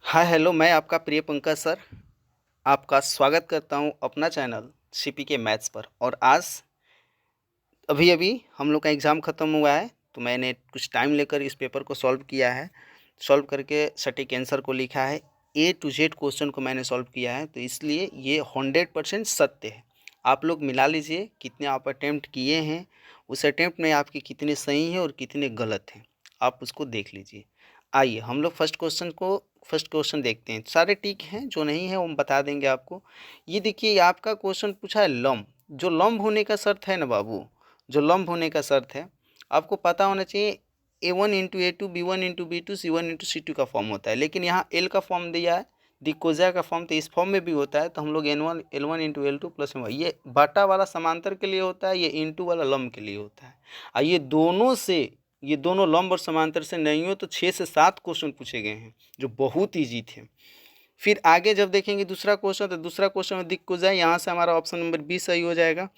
Hi hello, मैं आपका प्रिय पंकज सर आपका स्वागत करता हूं अपना चैनल सीपी के मैथ्स पर। और आज अभी अभी हम लोग का एग्ज़ाम ख़त्म हुआ है, तो मैंने कुछ टाइम लेकर इस पेपर को सॉल्व किया है। सॉल्व करके सटीक आंसर को लिखा है, ए टू जेड क्वेश्चन को मैंने सॉल्व किया है, तो इसलिए ये 100% सत्य है। आप लोग मिला लीजिए कितने आप अटेम्प्ट किए हैं, उस अटेम्प्ट में आपके कितने सही हैं और कितने गलत हैं, आप उसको देख लीजिए। आइए हम लोग फर्स्ट क्वेश्चन देखते हैं। सारे ठीक हैं, जो नहीं है वो हम बता देंगे आपको। ये देखिए, आपका क्वेश्चन पूछा है लंब। जो लंब होने का शर्त है ना बाबू, जो लंब होने का शर्त है, आपको पता होना चाहिए A1 into A2 B1 into B2 C1 into C2 का फॉर्म होता है। लेकिन यहाँ L का फॉर्म दिया है, दिक्कोजा का फॉर्म, तो इस फॉर्म में भी होता है, तो हम लोग N1 L1 into L2 plus M1, ये बाटा वाला समांतर के लिए होता है, ये इंटू वाला लंब के लिए होता है। और ये दोनों लंब और समांतर से नहीं हो तो 6 से 7 क्वेश्चन पूछे गए हैं, जो बहुत ईजी थे। फिर आगे जब देखेंगे दूसरा क्वेश्चन, तो दूसरा क्वेश्चन में दिक्कोजा, यहाँ से हमारा ऑप्शन नंबर बी सही हो जाएगा।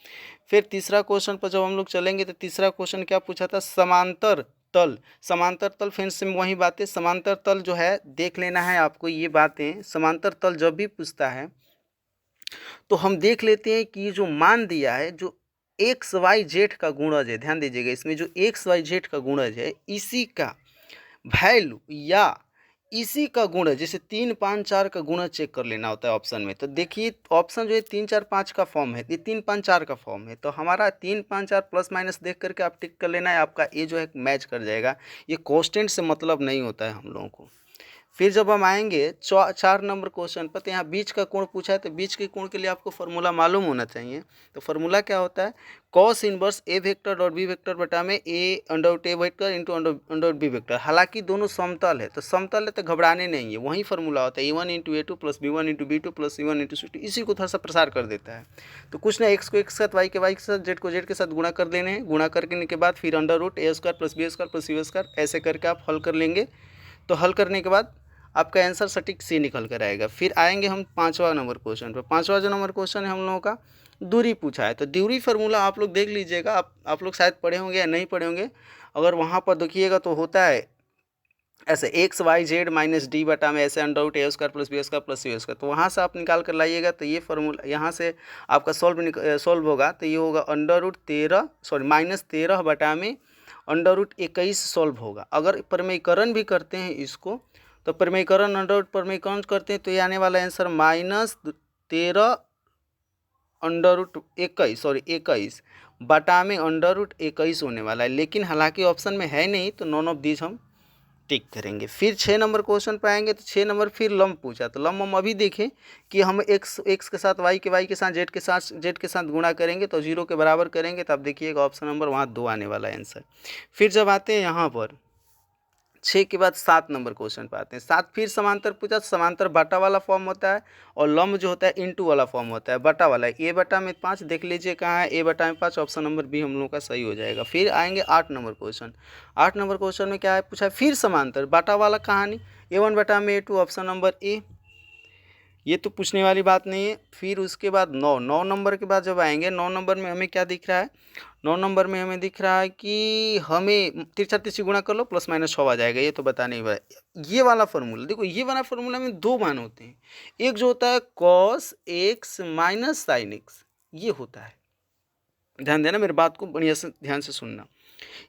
फिर तीसरा क्वेश्चन पर जब हम लोग चलेंगे, तो तीसरा क्वेश्चन क्या पूछा था, समांतर तल। समांतर तल, फिर से वही बातें, समांतर तल जो है देख लेना है आपको। ये बातें समांतर तल जब भी पूछता है तो हम देख लेते हैं कि जो मान दिया है, जो एक्स वाई जेड का गुणज है, ध्यान दीजिएगा, इसमें जो एक्स वाई जेड का गुणज है, इसी का वैल्यू या इसी का गुणज, जैसे 3 5 4 का गुणज चेक कर लेना होता है ऑप्शन में। तो देखिए ऑप्शन जो है 3 4 5 का फॉर्म है, ये 3 5 4 का फॉर्म है, तो हमारा 3 5 4 प्लस माइनस देख करके आप टिक कर लेना है, आपका ये जो है मैच कर जाएगा। ये कांस्टेंट से मतलब नहीं होता है हम लोगों को। फिर जब हम आएंगे 4 नंबर क्वेश्चन पर, तो यहाँ बीच का कोण पूछा है, तो बीच के कोण के लिए आपको फार्मूला मालूम होना चाहिए। तो फार्मूला क्या होता है, cos inverse A vector dot B vector बटा में A under A vector into under B vector. हालांकि दोनों समतल है, तो समतल है तो घबराने नहीं है, वही फार्मूला होता है A1 into A2 plus B1 into B2 plus C1 into C2। इसी को थोड़ा सा प्रसार कर देता है। तो कुछ ना, एक्स को एक्स के साथ, वाई के साथ, जेड को जेड के साथ गुणा कर देने हैं। गुणा करने के बाद फिर under root A square plus B square plus C square, ऐसे करके आप हल कर लेंगे। तो हल करने के बाद आपका आंसर सटीक सी निकल कर आएगा। फिर आएंगे हम 5वां नंबर क्वेश्चन पर। 5वां जो नंबर क्वेश्चन है हम लोगों का, दूरी पूछा है। तो दूरी फार्मूला आप लोग देख लीजिएगा, आप लोग शायद पढ़े होंगे या नहीं पढ़े होंगे। अगर वहाँ पर देखिएगा तो होता है ऐसे X Y Z minus D बटा में ऐसे under root A square plus B square plus C square. तो वहाँ से आप निकाल कर लाइएगा, तो ये फार्मूला यहाँ से आपका सॉल्व होगा, तो ये होगा अंडर रूट 13 सॉरी माइनस 13 बटा में अंडर रूट 21 सॉल्व होगा। अगर परिमेयकरण भी करते हैं इसको, तो परिमेयकरण अंडर रूट परिमेयकरण करते हैं, तो ये आने वाला आंसर माइनस 13 अंडर रूट 21 बटा में अंडर रूट 21 होने वाला है। लेकिन हालांकि ऑप्शन में है नहीं, तो नॉन ऑफ दीज हम टिक करेंगे। फिर 6 नंबर क्वेश्चन पे आएंगे, तो 6 नंबर फिर लंब पूछा। तो लंब हम अभी देखें कि हम एक्स के साथ वाई के साथ जेड के साथ गुणा करेंगे, तो 0 के बराबर करेंगे, तो आप देखिएगा ऑप्शन नंबर वहाँ 2 आने वाला है आंसर। फिर जब आते हैं यहाँ पर 6 के बाद 7 नंबर क्वेश्चन पे आते हैं। 7 फिर समांतर पूछा। समांतर बाटा वाला फॉर्म होता है, और लंब जो होता है इंटू वाला फॉर्म होता है, बटा वाला। ए बटा में 5 देख लीजिए कहाँ है, ए बटा में 5, ऑप्शन नंबर बी हम लोगों का सही हो जाएगा। फिर आएंगे 8 नंबर क्वेश्चन। 8 नंबर क्वेश्चन में क्या है पूछा है, फिर समांतर बाटा वाला कहानी, A1 बटा में A2, ऑप्शन नंबर ए, ये तो पूछने वाली बात नहीं है। फिर उसके बाद 9 नंबर के बाद जब आएंगे, 9 नंबर में हमें क्या दिख रहा है, 9 नंबर में हमें दिख रहा है कि हमें तिरछा तिरछी गुणा कर लो, प्लस माइनस 6 आ जाएगा। ये तो बता नहीं पाया। ये वाला फार्मूला देखो, ये वाला फार्मूला में 2 मान होते हैं। एक जो होता है cos x minus sine x, ये होता है। ध्यान देना, मेरी बात को बढ़िया से ध्यान से सुनना।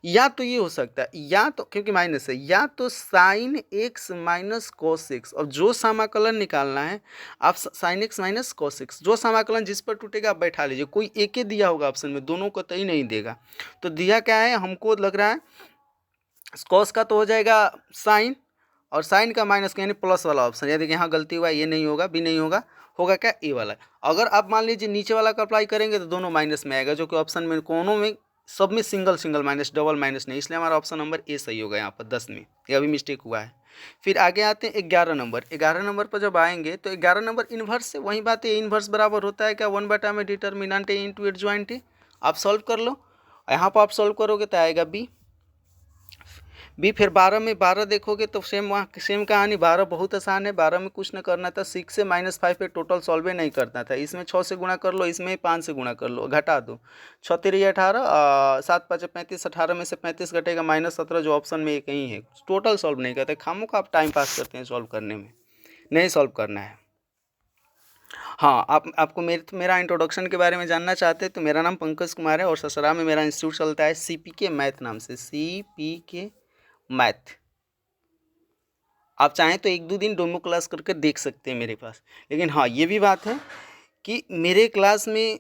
या तो ये हो सकता है, या तो क्योंकि माइनस है, या तो sine x minus cos x. और जो समाकलन निकालना है आप, sine x minus cos x, जो समाकलन जिस पर टूटेगा आप बैठा लीजिए। कोई एक ही दिया होगा ऑप्शन में, दोनों को तय नहीं देगा। तो दिया क्या है हमको, लग रहा है कॉस का तो हो जाएगा साइन, और साइन का माइनस का यानी प्लस वाला ऑप्शन। यानी कि यहाँ गलती हुआ, ये नहीं होगा, बी नहीं होगा, होगा क्या, ए वाला। अगर आप मान लीजिए नीचे वाला का अप्लाई करेंगे, तो दोनों माइनस में आएगा, जो कि ऑप्शन में कोनों में सब में सिंगल माइनस, डबल माइनस नहीं, इसलिए हमारा ऑप्शन नंबर ए सही होगा यहाँ पर 10 में। ये अभी मिस्टेक हुआ है। फिर आगे आते हैं 11 नंबर। 11 नंबर पर जब आएंगे, तो 11 नंबर इन्वर्स से, वही बात है, इन्वर्स बराबर होता है क्या, 1 बटा में determinant A into adjoint A. आप सॉल्व कर लो, यहाँ पर आप सॉल्व करोगे तो आएगा बी। फिर 12 में 12 देखोगे तो सेम कहानी। 12 बहुत आसान है, 12 में कुछ न करना था, 6 से -5 पे टोटल सॉल्व नहीं करना था। इसमें 6 से गुणा कर लो, इसमें 5 से गुणा कर लो, घटा दो। 6 3 18, 7 5 35, 18 में से 35 घटेगा -17, जो ऑप्शन में एक ही है। टोटल सॉल्व नहीं करते, खामों का आप टाइम पास करते हैं सॉल्व करने में। नहीं सॉल्व करना है। हाँ, आपको मेरा इंट्रोडक्शन के बारे में जानना चाहते हैं तो मेरा नाम पंकज कुमार है और ससुराल में मेरा इंस्टीट्यूट चलता है CPK मैथ नाम से, CPK मैथ। आप चाहें तो 1-2 दिन डेमो क्लास करके देख सकते हैं मेरे पास। लेकिन हाँ, ये भी बात है कि मेरे क्लास में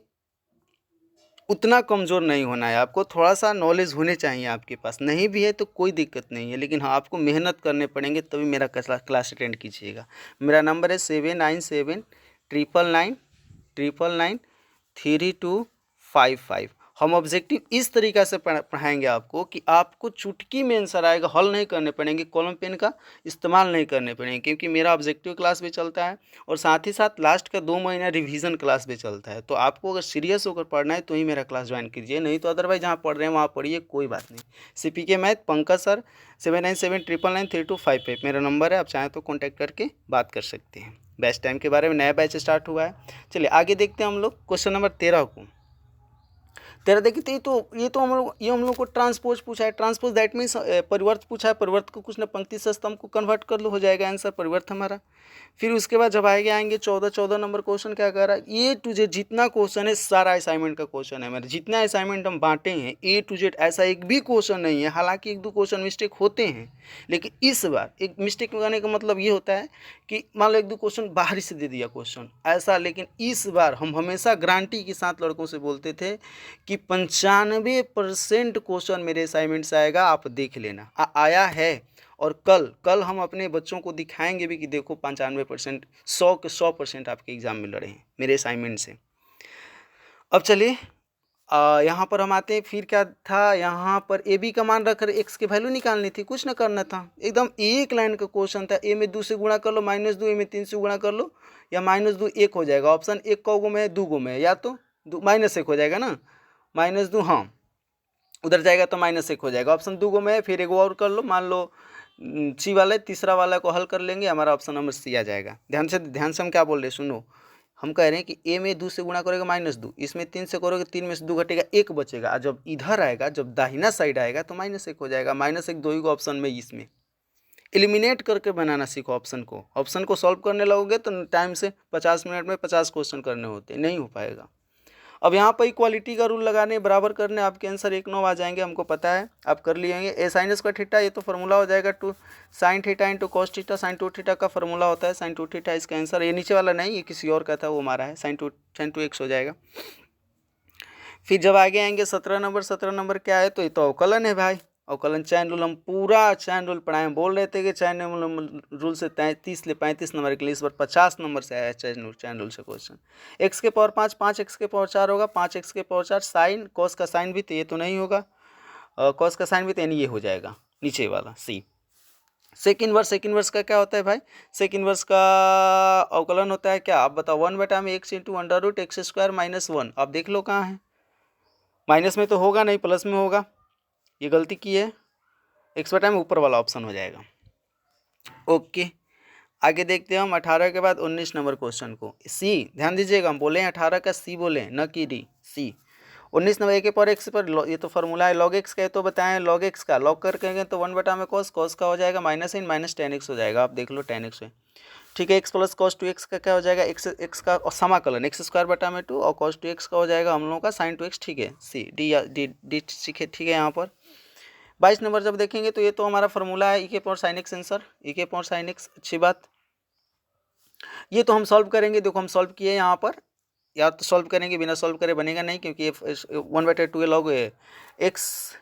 उतना कमज़ोर नहीं होना है, आपको थोड़ा सा नॉलेज होने चाहिए आपके पास। नहीं भी है तो कोई दिक्कत नहीं है, लेकिन हाँ, आपको मेहनत करने पड़ेंगे तभी मेरा क्लास अटेंड कीजिएगा। मेरा नंबर है 7979993255। हम ऑब्जेक्टिव इस तरीक़ा से पढ़ाएंगे आपको कि आपको चुटकी में आंसर आएगा, हल नहीं करने पड़ेंगे, कॉलम पेन का इस्तेमाल नहीं करने पड़ेंगे, क्योंकि मेरा ऑब्जेक्टिव क्लास भी चलता है और साथ ही साथ लास्ट का 2 महीना रिवीजन क्लास भी चलता है। तो आपको अगर सीरियस होकर पढ़ना है तो ही मेरा क्लास ज्वाइन कीजिए, नहीं तो अदरवाइज जहाँ पढ़ रहे हैं वहाँ पढ़िए, कोई बात नहीं। CPK मैथ पंकज सर 7979993255 मेरा नंबर है, आप चाहें तो कॉन्टैक्ट करके बात कर सकते हैं। बैच टाइम के बारे में नया बैच स्टार्ट हुआ है। चलिए आगे देखते हैं हम लोग क्वेश्चन नंबर 13 को। 13 देखिए तो ये तो हम लोग को ट्रांसपोज पूछा है। ट्रांसपोज दैट मीन्स परिवर्त पूछा है। परिवर्त को कुछ ना पंक्ति से स्तंभ को कन्वर्ट कर लो, हो जाएगा आंसर परिवर्त हमारा। फिर उसके बाद जब आएंगे 14 नंबर क्वेश्चन क्या कह रहा है, A to Z जितना क्वेश्चन है सारा असाइनमेंट का क्वेश्चन है मेरे। जितना असाइनमेंट हम बांटे हैं A to Z ऐसा एक भी क्वेश्चन नहीं है। हालांकि 1-2 क्वेश्चन मिस्टेक होते हैं, लेकिन इस बार एक मिस्टेक लगाने का मतलब ये होता है कि मान लो 1-2 क्वेश्चन बाहर से दे दिया क्वेश्चन ऐसा, लेकिन इस बार हम हमेशा गारंटी के साथ लड़कों से बोलते थे कि 95% क्वेश्चन मेरे असाइनमेंट से आएगा, आप देख लेना। आया है। और कल हम अपने बच्चों को दिखाएंगे भी कि देखो 95%, 100 के 100% आपके एग्जाम में लड़े हैं मेरे असाइनमेंट से। अब चलिए यहाँ पर हम आते हैं। फिर क्या था, यहाँ पर AB का मान रखकर x की वैल्यू निकालनी थी, कुछ ना करना था। एकदम एक लाइन का क्वेश्चन था। A में 2 से गुणा कर लो, -2, A में 3 से गुणा कर लो, या -2 1 हो जाएगा। ऑप्शन 1 कौ में है, 2 गो में है, या तो -1 हो जाएगा ना, -2, हाँ उधर जाएगा तो -1 हो जाएगा। ऑप्शन 2 गो में है। फिर एक और कर लो, मान लो C वाला, तीसरा वाला को हल कर लेंगे, हमारा ऑप्शन नंबर C आ जाएगा। ध्यान से हम क्या बोल रहे हैं, सुनो। हम कह रहे हैं कि A में 2 से गुणा करोगे -2, इसमें 3 से करोगे, 3 में से 2 घटेगा, 1 बचेगा। जब इधर आएगा, जब दाहिना साइड आएगा तो -1 हो जाएगा। -1 दो ही को ऑप्शन में, इसमें एलिमिनेट करके बनाना सीखो ऑप्शन को। ऑप्शन को सॉल्व करने लगोगे तो टाइम से 50 मिनट में 50 क्वेश्चन करने होते, नहीं हो पाएगा। अब यहाँ पर इक्वालिटी का रूल लगाने, बराबर करने, आपके आंसर 1-9 आ जाएंगे, हमको पता है, आप कर लिएंगे। ए साइन स्क्वायर थीटा, ये तो फॉर्मूला हो जाएगा 2 sin theta into cos theta. sin 2 theta का फॉर्मूला होता है sin 2 थीटा, इसका आंसर। ये नीचे वाला नहीं, ये किसी और का था, वो हमारा है, sin 2x हो जाएगा। फिर जब आगे आएंगे 17 नंबर क्या है, तो ये तो अवकलन है भाई। अवकलन चैन रूल, हम पूरा चैन रूल पढ़ाए। बोल रहे थे कि चैन रूल से 33 ले 35 नंबर के लिए, इस बार 50 नंबर से आया चैन रूल से क्वेश्चन। x के पावर 5, 5x के पावर 4 होगा, 5x के पावर 4 साइन कॉस का साइन भी, तो ये तो नहीं होगा, कॉस का साइन भी, तो ये हो जाएगा नीचे वाला C। सेकेंड वर्स का क्या होता है भाई, सेकेंड वर्स का अवकलन होता है क्या, आप बताओ। 1/x into √x² -1। आप देख लो कहाँ है, माइनस में तो होगा नहीं, प्लस में होगा, ये गलती की है। x/, में ऊपर वाला ऑप्शन हो जाएगा। ओके, आगे देखते हैं हम 18 के बाद 19 नंबर क्वेश्चन को। C, ध्यान दीजिएगा, हम बोले 18 का C बोले, न कि D। C 19 नंबर, a के पावर x पर, ये तो फॉर्मूला है log x का, ये तो बताएं log x का लॉग कर करेंगे तो 1/, में cos का हो जाएगा, -sin -tan x हो जाएगा। आप देख लो tan x है, ठीक है। x प्लस cos 2x का क्या हो जाएगा, x का समाकलन x² 2 और cos 2x का हो जाएगा हम लोगों का sin 2x, ठीक है। C D ठीक है यहाँ पर। 22 नंबर जब देखेंगे तो ये तो हमारा फॉर्मूला है, e के power sin x answer, e के पावर sin x, अच्छी बात। ये तो हम सॉल्व करेंगे, देखो हम सॉल्व किए यहाँ पर, या तो सॉल्व करेंगे, बिना सॉल्व करे बनेगा नहीं, क्योंकि ये 1/2 लॉग x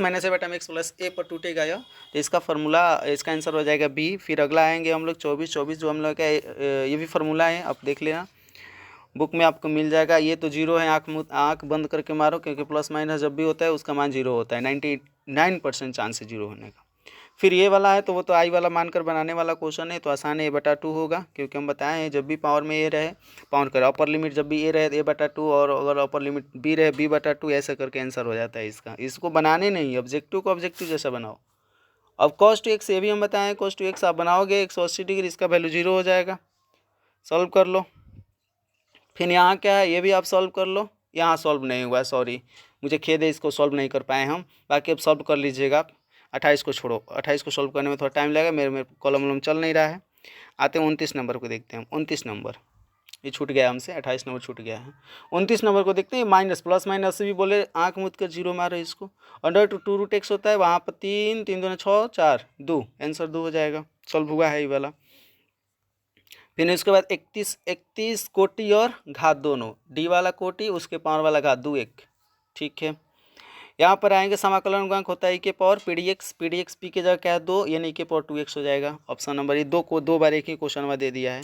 माइनस a/, में x प्लस a पर टूटेगा यह, तो इसका फार्मूला, इसका आंसर हो जाएगा B। फिर अगला आएंगे हम लोग 24 जो हम लोग का ये भी फार्मूला है, आप देख लेना, बुक में आपको मिल जाएगा। ये तो 0 है, आँख बंद करके मारो, क्योंकि प्लस माइनस जब भी होता है उसका मान 0 होता है, 99% चांस है 0 होने का। फिर ये वाला है तो वो तो आई वाला मानकर बनाने वाला क्वेश्चन है, तो आसान है, a/2 होगा, क्योंकि हम बताए हैं जब भी पावर में a रहे, पावर करे अपर लिमिट जब भी a रहे तो a/2, और अगर अपर लिमिट b रहे b/2, ऐसा करके आंसर हो जाता है इसका। इसको बनाने नहीं, ऑब्जेक्टिव को ऑब्जेक्टिव जैसा बनाओ। अब cos 2x, ये भी हम बताएं, cos 2x आप बनाओगे 180 डिग्री, इसका वैल्यू 0 हो जाएगा। सॉल्व कर लो। फिर यहाँ क्या है, ये भी आप सॉल्व कर लो। यहाँ सॉल्व नहीं हुआ, सॉरी, मुझे खेद है, इसको सॉल्व नहीं कर पाए हम, बाकी अब सॉल्व कर लीजिएगा आप। 28 को छोड़ो, 28 को सॉल्व करने में थोड़ा टाइम लगेगा, मेरे कॉलम वॉलम चल नहीं रहा है। आते हैं 29 नंबर को देखते हैं हम। 29 नंबर ये छूट गया हमसे, 28 नंबर छूट गया है। 29 नंबर को देखते हैं, माइनस प्लस माइनस से भी बोले आँख मूंद कर जीरो मारो इसको। अंडर टू रूट एक्स होता है, वहाँ पर 3 3 दूनी 6 4 2, आंसर 2 हो जाएगा। सॉल्व हुआ है ये वाला। फिर उसके बाद 31 कोटि और घात दोनों, डी वाला कोटि उसके पावर वाला घात 2 1, ठीक है। यहाँ पर आएंगे समाकलन गुणांक होता है e के power P D x P के जगह क्या है 2, यानी e के पावर 2x हो जाएगा। ऑप्शन नंबर ये 2 को 2 बार एक ही क्वेश्चन में दे दिया है।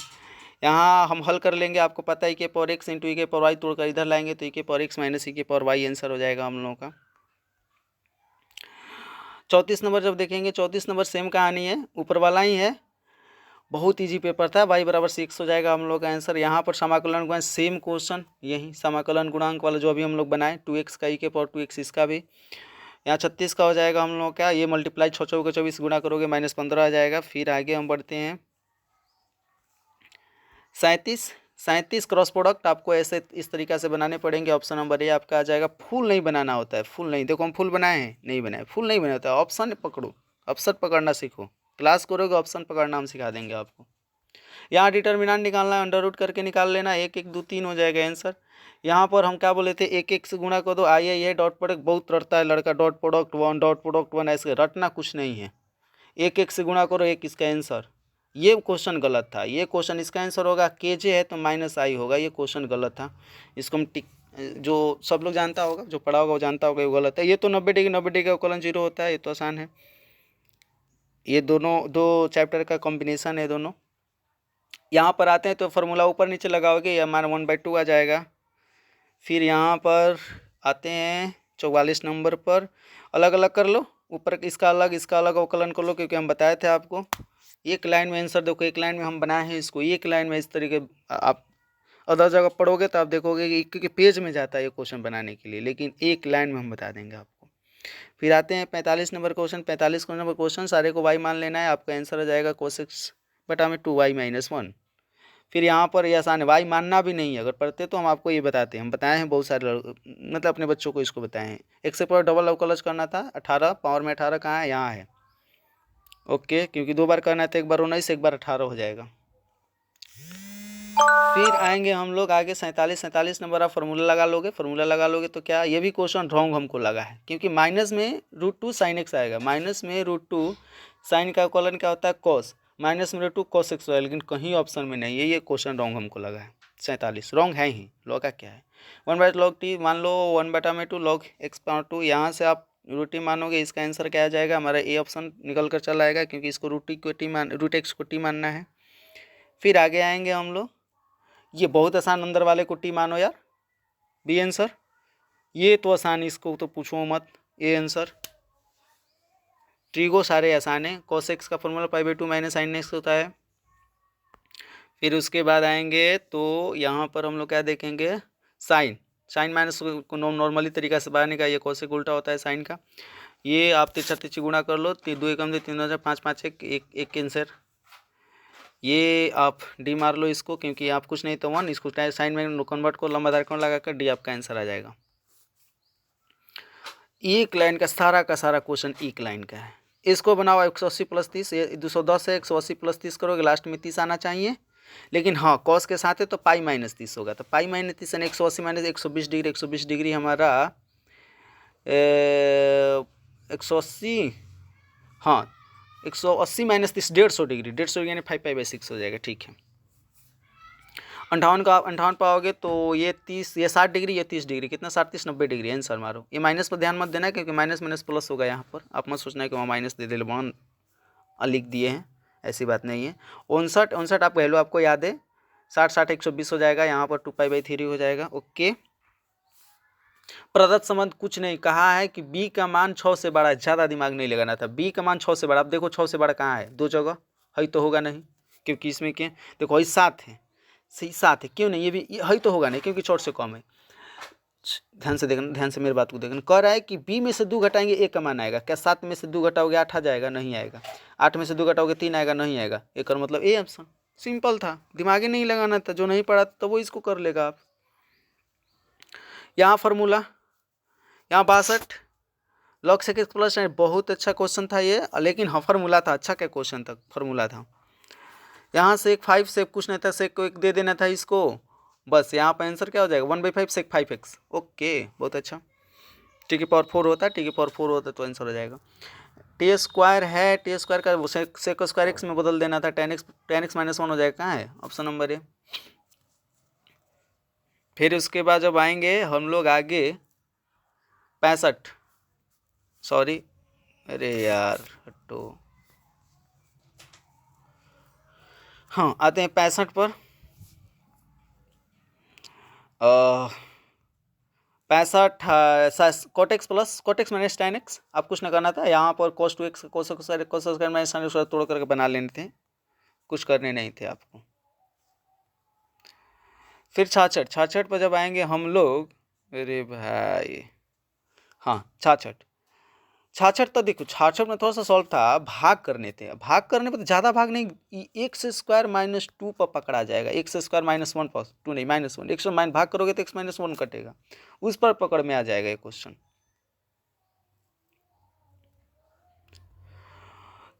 यहाँ हम हल कर लेंगे, आपको पता है e के पावर x इंटू e के पावर y तोड़कर इधर लाएंगे तो e के पावर x माइनस e के पावर y आंसर हो जाएगा हम लोगों का। 34 नंबर जब देखेंगे, 34 नंबर सेम कहानी है, ऊपर वाला ही है, बहुत इजी पेपर था। y बराबर 6 हो जाएगा हम लोग का आंसर। यहाँ पर समाकलन गुणांक सेम क्वेश्चन, यही समाकलन गुणांक वाला जो अभी हम लोग बनाए 2x का e के पावर 2x इसका भी। यहाँ 36 का हो जाएगा हम लोग का, ये मल्टीप्लाई 6 चौके 24 गुणा करोगे -15 आ जाएगा। फिर आगे हम बढ़ते हैं 37 क्रॉस प्रोडक्ट आपको ऐसे इस तरीक़ा से बनाने पड़ेंगे। ऑप्शन नंबर ए आपका आ जाएगा। फुल नहीं बनाना होता है, फुल नहीं, देखो हम फुल बनाए हैं, नहीं बनाए, फुल नहीं बनाया होता है। ऑप्शन पकड़ो, ऑप्शन पकड़ना सीखो, क्लास करोगे ऑप्शन पकड़ना हम सिखा देंगे आपको। यहाँ डिटर्मिनेंट निकालना है, अंडर रूट करके निकाल लेना, 1 1 2 3 हो जाएगा आंसर। यहाँ पर हम क्या बोले थे, 1 1 से गुणा कर दो, आई डॉट प्रोडक्ट बहुत रटता है लड़का, डॉट प्रोडक्ट 1 ऐसे रटना कुछ नहीं है। 1 1 से गुणा करो, 1 इसका आंसर। ये क्वेश्चन गलत था, ये क्वेश्चन इसका आंसर होगा KJ है तो -i होगा, ये क्वेश्चन गलत था। इसको हम टिक, जो सब लोग जानता होगा, जो पढ़ा होगा वो जानता होगा, ये गलत है। ये तो 90 डिग्री का अवकलन 0 होता है, ये तो आसान है। ये दोनों दो चैप्टर का कॉम्बिनेशन है दोनों। यहाँ पर आते हैं तो फार्मूला ऊपर नीचे लगाओगे, ये हमारा 1/2 आ जाएगा। फिर यहाँ पर आते हैं 44 नंबर पर, अलग अलग कर लो, ऊपर इसका अलग अवकलन कर लो, क्योंकि हम बताए थे आपको एक लाइन में आंसर। देखो एक लाइन में हम बनाए हैं इसको, एक लाइन में इस तरीके आप अदर जगह पढ़ोगे तो आप देखोगे कि क्योंकि पेज में जाता है ये क्वेश्चन बनाने के लिए, लेकिन एक लाइन में हम बता देंगे आपको। फिर आते हैं 45 नंबर क्वेश्चन। 45 नंबर क्वेश्चन सारे को y मान लेना है, आपका आंसर आ जाएगा cos x बटा में 2y - 1। फिर यहाँ पर ये आसान है, y मानना भी नहीं है, अगर पढ़ते तो हम आपको ये बताते हैं, हम बताए हैं बहुत सारे मतलब अपने बच्चों को इसको बताए हैं। x से पावर डबल अवकलज करना था, 18 पावर में 18 कहाँ है, यहाँ है, ओके, क्योंकि 2 बार करना है तो एक बार 19 एक बार 18 हो जाएगा। फिर आएंगे हम लोग आगे 47 नंबर आप फार्मूला लगा लोगे, फार्मूला लगा लोगे तो क्या, ये भी क्वेश्चन रॉन्ग हमको लगा है, क्योंकि माइनस में √2 sin x आएगा, माइनस में √2 साइन का अवकलन क्या होता है cos, माइनस में √2 cos x होगा, लेकिन कहीं ऑप्शन में नहीं है, ये क्वेश्चन रॉन्ग हमको लगा है। 47 रॉन्ग है ही, लॉग का क्या है 1/log t, मान लो 1/2 log x/2, यहाँ से आप √t मानोगे, इसका आंसर क्या आ जाएगा हमारा, ए ऑप्शन निकल कर चला आएगा, क्योंकि इसको √x को t मानना है। फिर आगे आएंगे हम लोग, ये बहुत आसान, अंदर वाले को t मानो यार, बी आंसर, ये तो आसान, इसको तो पूछो मत, ए आंसर। ट्रीगो सारे आसान है, cos x का फॉर्मूला π/2 - sin x होता है। फिर उसके बाद आएंगे तो यहाँ पर हम लोग क्या देखेंगे, साइन माइनस को नॉर्मली तरीका से बाहर निकाल, ये cos एक उल्टा होता है साइन का। ये आप तिरछा तिरछी गुणा कर लो, 2 एकम 3 2 5 5 1 आंसर। ये आप डी मार लो इसको, क्योंकि आप कुछ नहीं तो 1, इसको साइन में कन्वर्ट को लंबा दार लगा कर डी आपका आंसर आ जाएगा। एक लाइन का सारा क्वेश्चन एक लाइन का है। इसको बनाओ 180 + 30, ये 210 है, 180 + 30 करोगे, लास्ट में 30 आना चाहिए, लेकिन हाँ कॉस के साथ है तो पाई -30 होगा, तो पाई -30 यानी 180 - 120 डिग्री, 120 डिग्री हमारा 180, हाँ 180 - 30 150 डिग्री, 150 यानी 5π/6 हो जाएगा, ठीक है। 58 का आप 58 पाओगे तो ये 30, ये 60 डिग्री, ये 30 डिग्री, कितना 60 30 90 डिग्री आंसर मारो। ये माइनस पर ध्यान मत देना, क्योंकि माइनस प्लस होगा यहाँ पर, आप मत सोचना कि वहाँ माइनस दे दे वन लिख दिए हैं, ऐसी बात नहीं है। 59 आप वैल्यू आपको याद है, 60 120 हो जाएगा, यहाँ पर 2π/3 हो जाएगा, ओके। प्रदत्त संबंध कुछ नहीं, कहा है कि b का मान 6 से बड़ा, ज़्यादा दिमाग नहीं लगाना था, b का मान 6 से बड़ा। अब देखो 6 से बड़ा कहाँ है, 2 जगह है तो होगा नहीं, क्योंकि इसमें क्या देखो ये 7 है, सही 7 है, क्यों नहीं, ये भी है तो होगा नहीं, क्योंकि 6 से कम है। ध्यान से देखना, ध्यान से मेरी बात को देखना, कह रहा है कि b में से 2 घटाएंगे a का मान आएगा, क्या 7 में से 2 घटाओगे 8 आ जाएगा, नहीं आएगा। 8 में से 2 घटाओगे 3 आएगा, नहीं आएगा। एक और मतलब ए ऑप्शन, सिंपल था, दिमाग ही नहीं लगाना था, जो नहीं पढ़ा तो वो इसको कर लेगा आप। यहाँ फार्मूला, यहाँ 62 log sec x + 9, बहुत अच्छा क्वेश्चन था ये, लेकिन हाँ फार्मूला था, अच्छा क्या क्वेश्चन था, फार्मूला था। यहाँ सेक 5 सेक कुछ नहीं था, सेक को 1 दे देना था इसको, बस यहाँ पर आंसर क्या हो जाएगा 1/5 सेक 5x। ओके, बहुत अच्छा। टी की पावर 4 होता है, टी की पावर 4 होता है तो आंसर हो जाएगा। टी स्क्वायर है, टी स्क्वायर का सेक स्क्वायर एक्स में बदल देना था, 10x -1 हो जाएगा। कहाँ है ऑप्शन नंबर ए। फिर उसके बाद जब आएंगे हम लोग आगे 65, सॉरी अरे यार हटो, हाँ आते हैं 65 पर। 65 cot x plus cot x minus tan x, आप कुछ ना करना था, यहाँ पर cos 2x cos square minus sin square तोड़ करके बना लेने थे, कुछ करने नहीं थे आपको। फिर 66 पर जब आएंगे हम लोग, अरे भाई हाँ 66 तो देखो 66 में थोड़ा सा सॉल्व था, भाग करने थे, भाग करने पर तो ज़्यादा भाग नहीं, एक्स स्क्वायर -2 पर पकड़ा जाएगा, एक्स स्क्वायर -1 पर 2 नहीं -1, एक्स माइन भाग करोगे तो x -1 कटेगा, उस पर पकड़ में आ जाएगा ये क्वेश्चन।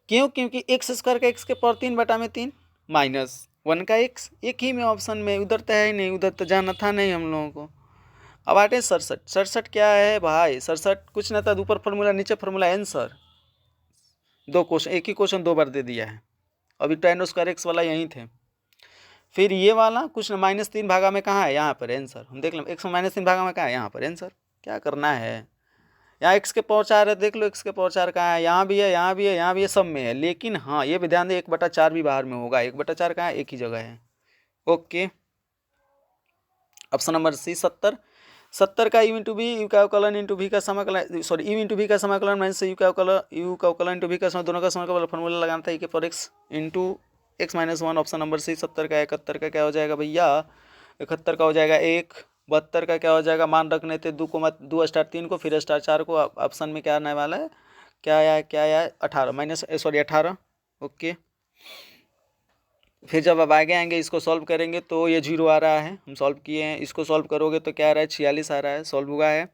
क्यों? क्योंकि एक्स स्क्वायर का x के पावर 3/3 -1 का x, एक ही में ऑप्शन में, उधर तो है ही नहीं, उधर तो जाना था नहीं हम लोगों को। अब आते हैं 67 क्या है भाई, 67 कुछ ना था, ऊपर फार्मूला नीचे फार्मूला, आंसर 2 क्वेश्चन, एक ही क्वेश्चन 2 बार दे दिया है, अभी tan स्क्वायर एक्स वाला यहीं थे। फिर ये वाला कुछ ना -3 भागा में कहाँ है, यहाँ पर आंसर, हम देख लें x में -3 भागा में कहाँ है, यहाँ पर आंसर। क्या करना है, यहाँ x के पावर 4 है, देख लो x के पावर 4 कहाँ है, यहाँ भी है, यहाँ भी है, यहाँ भी है, सब में है, लेकिन हाँ ये भी ध्यान दे 1/4 भी बाहर में होगा, 1/4 कहाँ है, एक ही जगह है। ओके, ऑप्शन नंबर सी 70 का u इंटू वी, यू का अवकलन इंटू वी का समाकलन, सॉरी u इंटू वी का समाकलन माइनस यू का अवकलन इंटू वी का समाकलन, दोनों का समाकलन फॉर्मूला लगाना था, e के power x into x -1। Option number C 70 का। 71 का क्या हो जाएगा भैया, 71 का हो जाएगा 1। 72 का क्या हो जाएगा, मान रखने थे 2 स्टार 3 को, फिर स्टार 4 को, ऑप्शन में क्या आने वाला है, क्या आया 18 ओके। फिर जब अब आगे आएंगे इसको सॉल्व करेंगे तो ये 0 आ रहा है, हम सॉल्व किए हैं, इसको सॉल्व करोगे तो क्या आ रहा है 46 आ रहा है, सॉल्व हुआ है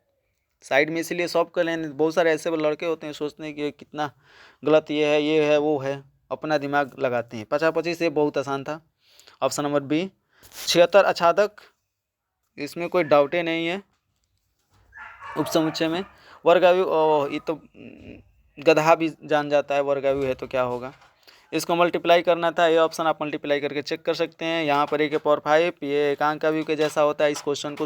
साइड में, इसीलिए सॉल्व कर लें। बहुत सारे ऐसे लड़के होते हैं सोचते हैं कि कितना गलत ये है वो है, अपना दिमाग लगाते हैं। 50-25 ये बहुत आसान था, ऑप्शन नंबर बी। 76 अछादक, इसमें कोई डाउटे नहीं है, उपसमुच्चय में वर्गायु, ये तो गधा भी जान जाता है वर्गायु है तो क्या होगा, इसको मल्टीप्लाई करना था, ये ऑप्शन आप मल्टीप्लाई करके चेक कर सकते हैं। यहाँ पर a के पावर 5 ये एकांक का व्यू के जैसा होता है, इस क्वेश्चन को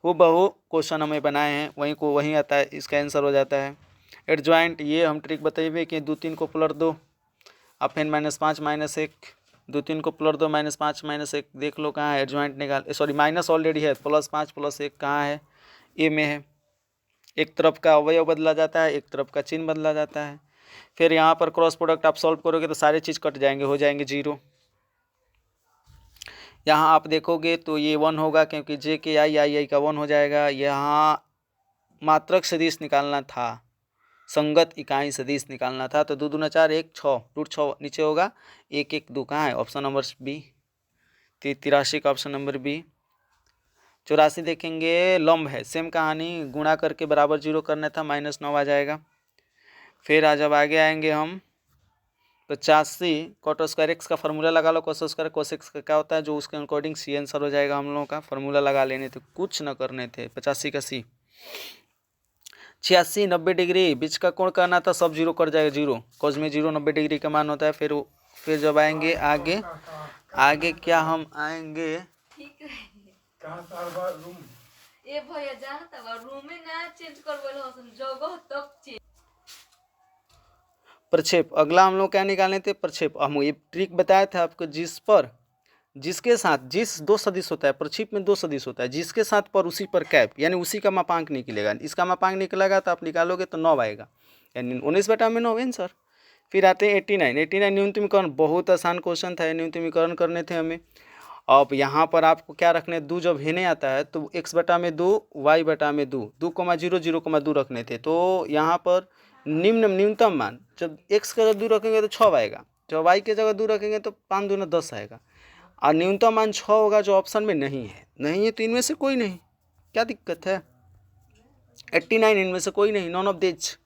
हूबहू क्वेश्चन हमें बनाए हैं वहीं आता है, इसका आंसर हो जाता है। एडजॉइंट, ये हम ट्रिक बताइए कि 2-3 को प्लस 2, अब फिर -5 -1, 2-3 को प्लस 2 -5 -1, देख लो कहाँ है एडजॉइंट निकाल, सॉरी माइनस ऑलरेडी है, +5 +1 कहाँ है, ए में है। एक तरफ का अवयव बदला जाता है, एक तरफ का चिन्ह बदला जाता है। फिर यहाँ पर क्रॉस प्रोडक्ट आप सॉल्व करोगे तो सारे चीज़ कट जाएंगे, हो जाएंगे 0। यहाँ आप देखोगे तो ये 1 होगा, क्योंकि जे के आई का 1 हो जाएगा। यहाँ मात्रक सदिश निकालना था, संगत इकाई सदिश निकालना था, तो 2 दूना 4 1 6 √6 नीचे होगा, 1 1 2 कहाँ है, ऑप्शन नंबर बी। 83 का ऑप्शन नंबर बी। 84 देखेंगे, लंब है, सेम कहानी, गुणा करके बराबर 0 करना था, -9 आ जाएगा। फिर जब आगे आएंगे हम 85 कॉट स्क्वायर एक्स का फार्मूला लगा लो, कॉस स्क्वायर कोस एक्स का क्या होता है, जो उसके अकॉर्डिंग सी आंसर हो जाएगा। हम लोगों का फार्मूला लगा लेने थे, कुछ न करने थे। 85 का सी। 86 90 डिग्री बीच का कोण करना था, सब 0 कर जाएगा, 0 कॉस में 0 90 डिग्री का मान होता है। फिर जब आएंगे आगे क्या हम आएंगे, ए भैया जाना तब रूम में ना चेंज करबल हसन जगह तक चेंज। प्रक्षेप, अगला हम लोग क्या निकालने थे, प्रक्षेप। हम ये ट्रिक बताया था आपको, जिसके साथ जिस 2 सदिश होता है, प्रक्षेप में 2 सदिश होता है, जिसके साथ पर उसी पर कैप, यानी उसी का मापांक निकलेगा। इसका मापांक निकलेगा तो आप निकालोगे तो 9 आएगा, यानी 19/9 आंसर। फिर आते हैं 89 न्यूनतमीकरण, बहुत आसान क्वेश्चन था, न्यूनतमीकरण करने थे हमें। अब यहाँ पर आपको क्या रखने, 2 जब हेने आता है तो x/2 y/2 2,0 0,2 रखने थे। तो यहाँ पर न्यूनतम मान, जब x का जगह 2 रखेंगे तो 6 आएगा, जब y के जगह 2 रखेंगे तो 5 दूना 10 आएगा, और न्यूनतम मान 6 होगा, जो ऑप्शन में नहीं है तो इनमें से कोई नहीं, क्या दिक्कत है। 89 इनमें से कोई नहीं, नॉन ऑफ दिस।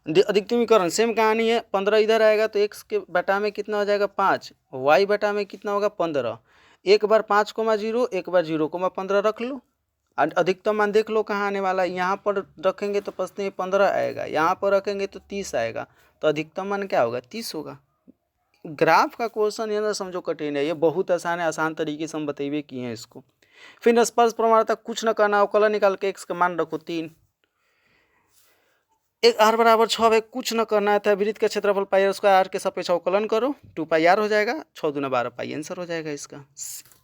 अधिकतमीकरण सेम कहानी है। 15 इधर आएगा तो x के बटा में कितना हो जाएगा 5, y बटा में कितना होगा 15। एक बार 5,0, एक बार 0,15 रख लो। अधिकतम मान देख लो कहाँ आने वाला है। यहाँ पर रखेंगे तो प्रश्न में 15 आएगा, यहाँ पर रखेंगे तो 30 आएगा, तो अधिकतम मान क्या होगा 30 होगा। ग्राफ का क्वेश्चन ये ना समझो कठिन है, ये बहुत आसान है, आसान तरीके से हम बतेबे किए हैं इसको। फिर स्पर्श प्रमाणता कुछ न करना, अवकलन निकाल के x का मान रखो 3, एक r बराबर 6 है, कुछ न करना है। वृत्त का क्षेत्रफल पाई r स्क्वायर, r के सापेक्ष अवकलन करो, 2 पाई r हो जाएगा, 6 दूना 12 पाई, आंसर हो जाएगा इसका।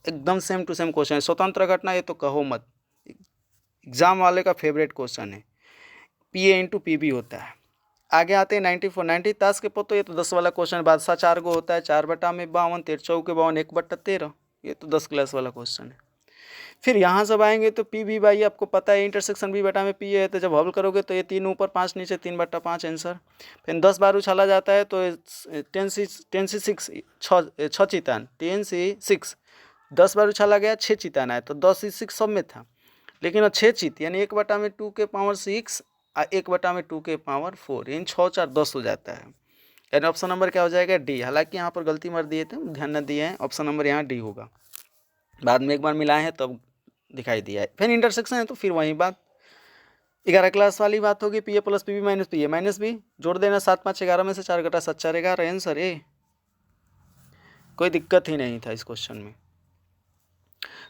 एकदम सेम टू सेम क्वेश्चन है। स्वतंत्र घटना ये तो कहो मत, एग्जाम वाले का फेवरेट क्वेश्चन है। PA इंटू PB होता है। आगे आते हैं 94 90 ताश के पत्तो, ये तो 10 वाला क्वेश्चन। बादशाह 4 गो होता है, 4 बटा में 52, 13 चौके 52, 1 बटा 13, ये तो 10 क्लास वाला क्वेश्चन है। फिर यहाँ सब आएंगे तो PB बाई आपको पता है इंटरसेक्शन B बटा में P है, तो जब हल करोगे तो ये 3 ऊपर 5 नीचे, 3 बटा 5 आंसर। फिर 10 बार उछाला जाता है तो 10C6 6 चितान, 10C6 10 बार उछाला गया, 6 चितान आया, तो 10C6 सब में था, लेकिन 6 चित यानी 1 बटा में 2 के पावर 6 और 1 बटा में 2 के पावर 4, यानी 6 4 10 हो जाता है। यानी ऑप्शन नंबर क्या हो जाएगा D। हालांकि यहाँ पर गलती मार दिए थे, ध्यान न दिए हैं, ऑप्शन नंबर यहाँ D होगा। बाद में एक बार मिलाए हैं तब दिखाई दिया है। फिर इंटरसेक्शन है तो फिर वही बात 11 क्लास वाली बात होगी। PA plus PB minus PA minus B, जोड़ देना 7 5 11 में से 4 घटा 7 4 11, आंसर ए। कोई दिक्कत ही नहीं था इस क्वेश्चन में।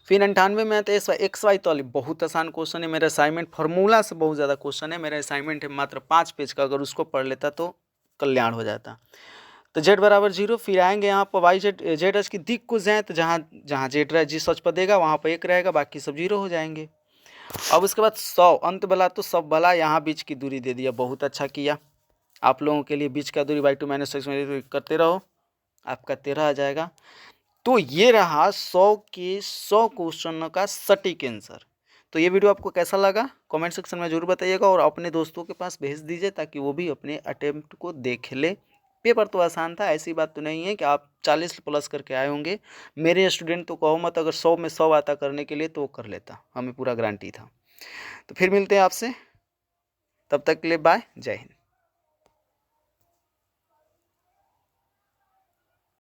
फिर 98 में तो XY तो बहुत आसान क्वेश्चन है। मेरा असाइनमेंट फार्मूला से बहुत ज़्यादा क्वेश्चन है। मेरा असाइनमेंट है मात्र 5 पेज का, अगर उसको पढ़ लेता तो कल्याण हो जाता। तो z बराबर 0। फिर आएंगे यहाँ पर y z h की दिक् को जाए तो जहाँ जहाँ z रहा जिस सच पर देगा वहाँ पर 1 रहेगा, बाकी सब 0 हो जाएंगे। अब उसके बाद 100 अंत भला तो सब भला, यहाँ बीच की दूरी दे दिया, बहुत अच्छा किया। आप लोगों के लिए बीच का दूरी y2 माइनस x करते रहो, आपका 13 आ जाएगा। तो ये रहा 100 के 100 क्वेश्चनों का सटीक आंसर। तो ये वीडियो आपको कैसा लगा कमेंट सेक्शन में जरूर बताइएगा, और अपने दोस्तों के पास भेज दीजिए ताकि वो भी अपने अटेम्प्ट को देख ले। पेपर तो आसान था, ऐसी बात तो नहीं है कि आप 40 प्लस करके आए होंगे। मेरे स्टूडेंट तो कहो मत, अगर 100 में 100 आता करने के लिए तो वो कर लेता, हमें पूरा गारंटी था। तो फिर मिलते हैं आपसे, तब तक के लिए बाय, जय हिंद।